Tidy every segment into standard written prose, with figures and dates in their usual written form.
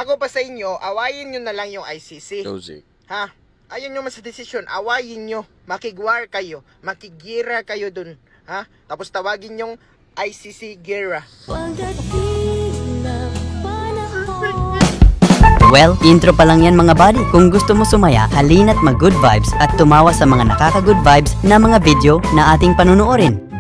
Ako pa sa inyo, awayin nyo na lang yung ICC. Josie. Ha? Ayun nyo sa desisyon, awayin nyo. Makigwar kayo. Makigira kayo dun. Ha? Tapos tawagin yung ICC Gira. Well, intro pa lang yan mga buddy. Kung gusto mo sumaya, halina't mag-good vibes at tumawa sa mga nakaka-good vibes na mga video na ating panunuorin.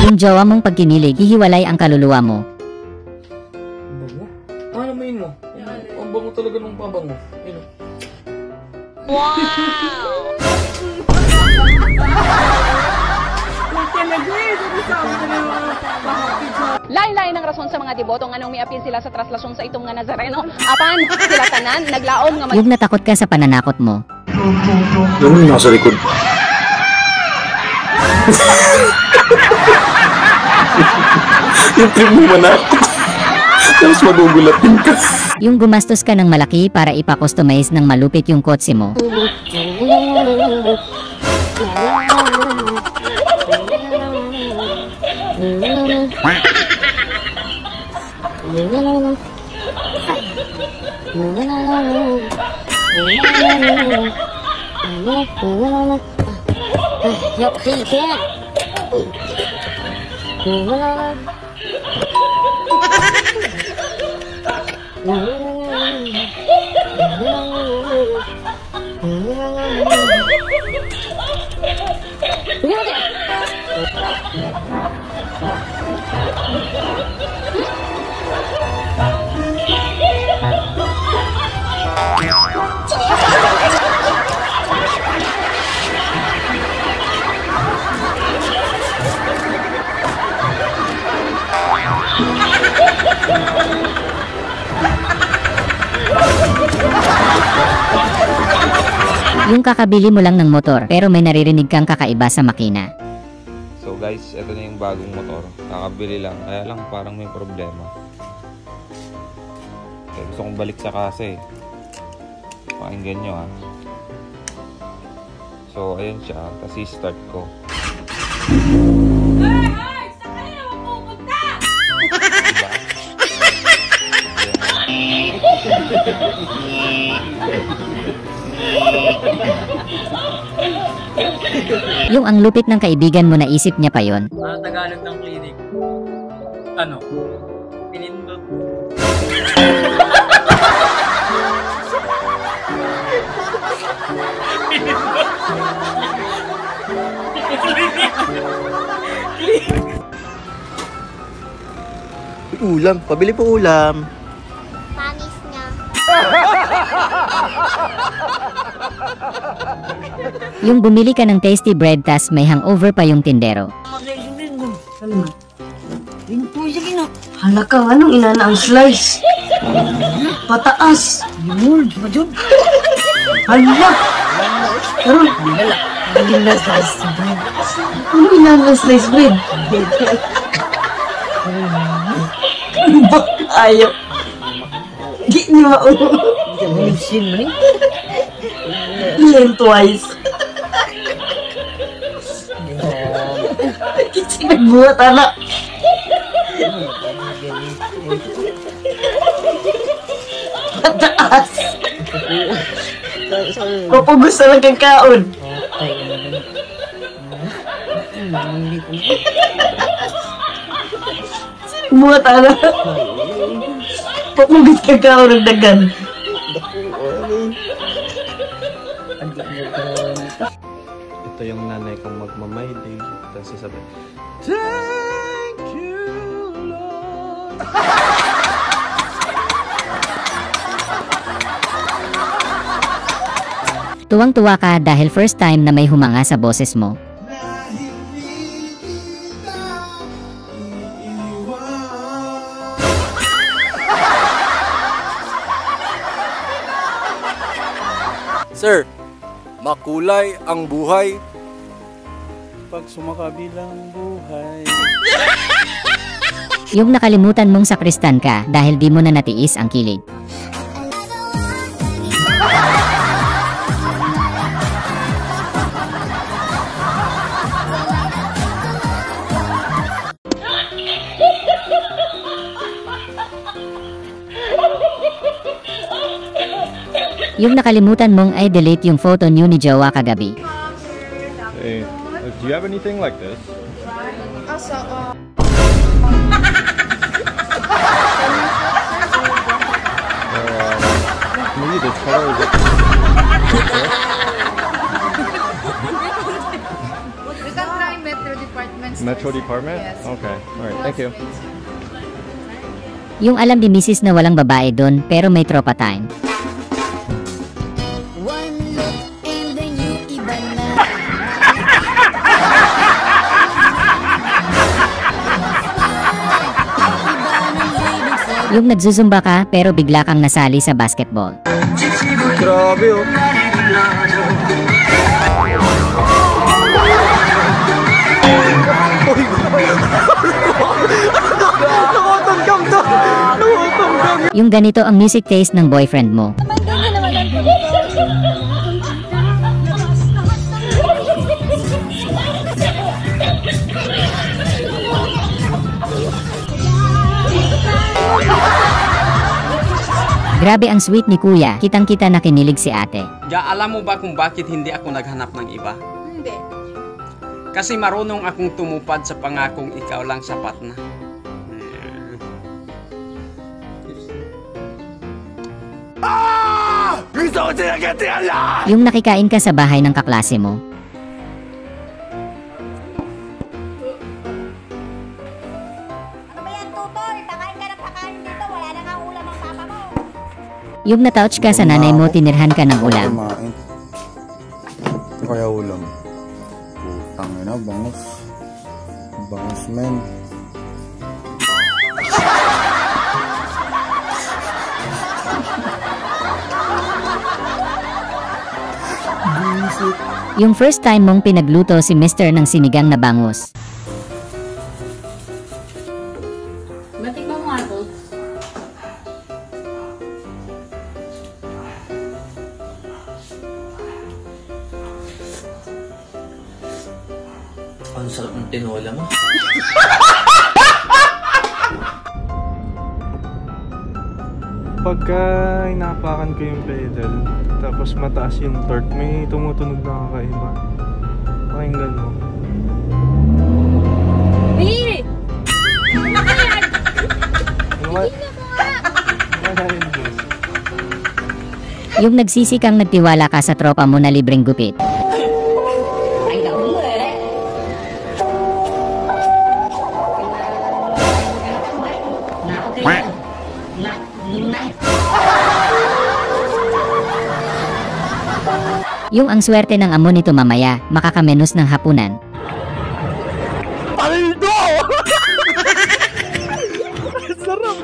Yung jowa mong pagkinilig, hihiwalay ang kaluluwa mo. Bango? Ano main mo? Ang bango talaga ng pabango. Yun. Wow! Lain-lain ang rason sa mga deboto nga nung miapil sila sa traslasyon sa itong nga Nazareno. Apan, sila tanan, naglaom nga Yung natakot ka sa pananakot mo. Yung nasa likod. Yung trip mo manakot. Tapos magugulatin ka. Yung gumastos ka ng malaki para ipa-customize ng malupit yung kotse mo. Yung kakabili mo lang ng motor pero may naririnig kang kakaiba sa makina. So guys, ito na yung bagong motor. Kakabili lang, kaya lang parang may problema. Kaya gusto kong balik sa kasa eh. Pakinggan nyo ha. So ayun siya, tapos i-start ko. Yung ang lupit ng kaibigan mo, naisip niya pa yon. Ano Tagalog ng clinic? Ano? Pinindot. Ulam, pabili po ulam. Panis niya. Yung bumili ka ng tasty bread tas may hangover pa yung tindero. Hala ka, anong inana ang slice? Pataas. Lord, madod. Hala. Karoon. Hala. Slice bread. Anong inana ang slice bread? Ayaw. Di niyo maulo. Mission mo rin. Ilan twice. Kasi nagbuhat, anak. Pataas. Papugos na lang kang kaon. Buhat, anak. Papugos kang kaon ng dagan. Ito yung nanay kong magmamayding. Tapos sasabi, thank you, Lord. Tuwang-tuwa ka dahil first time na may humanga sa boses mo. Sir, makulay ang buhay Pag sumakabilang ang buhay. Yung nakalimutan mong sakristan ka dahil di mo na natiis ang kilig. Yung nakalimutan mong ay delete yung photo niyo ni jowa kagabi. Hey, do you have anything like this? Maybe this color is We can try Metro Department. Metro Department? Yes. Okay, alright, thank you. Yung alam ni Mrs. na walang babae doon pero may tropa time. Yung nagzuzumba ka pero bigla kang nasali sa basketball. Grabe oh. Yung ganito ang music taste ng boyfriend mo. Grabe ang sweet ni kuya, kitang-kita na kinilig si ate. Alam mo ba kung bakit hindi ako naghanap ng iba? Hindi. Kasi marunong akong tumupad sa pangakong ikaw lang sapat na. Yung nakikain ka sa bahay ng kaklase mo. Yung natouch ka sa nanay mo, tinirhan ka ng ulam. Kaya ulam. Putang ina, bangus. Bangus, men. Yung first time mong pinagluto si Mr. ng sinigang na bangus. Matikman mo ako. Ang sarap ng tinola mo. Pagka inapakan ko yung pedal, tapos mataas yung torque, may tumutunog na kakaiba. Pakinggan mo. Hey! Yung nagsisi kang nagtiwala ka sa tropa mo na libreng gupit. Yung ang swerte ng amo nito mamaya, makakamenos ng hapunan. Aldo! Sarap!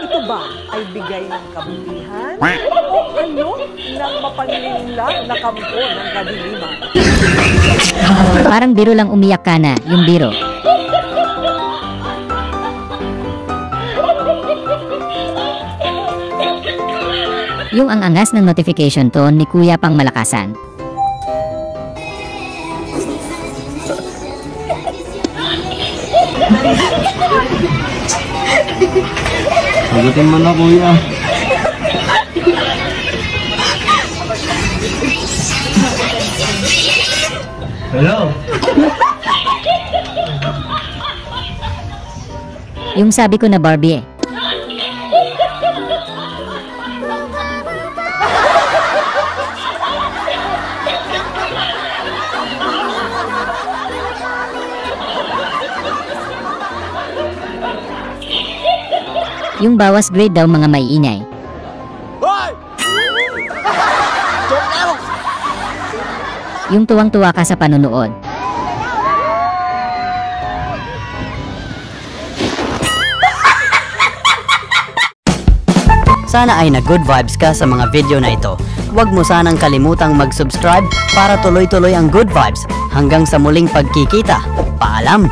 Ito ba ay bigay ng kabutihan? O ano ng mapanlinlang na kampo ng kadiliman? Parang biro lang umiyak ka na, yung biro. Yung ang angas ng notification tone ni kuya pang malakasan. Sagutin mo na kuya. Hello? Yung sabi ko na Barbie eh. Yung bawas grade daw mga maiingay. Yung tuwang-tuwa ka sa panunood. Sana ay na-good vibes ka sa mga video na ito. Huwag mo sanang kalimutang mag-subscribe para tuloy-tuloy ang good vibes. Hanggang sa muling pagkikita. Paalam!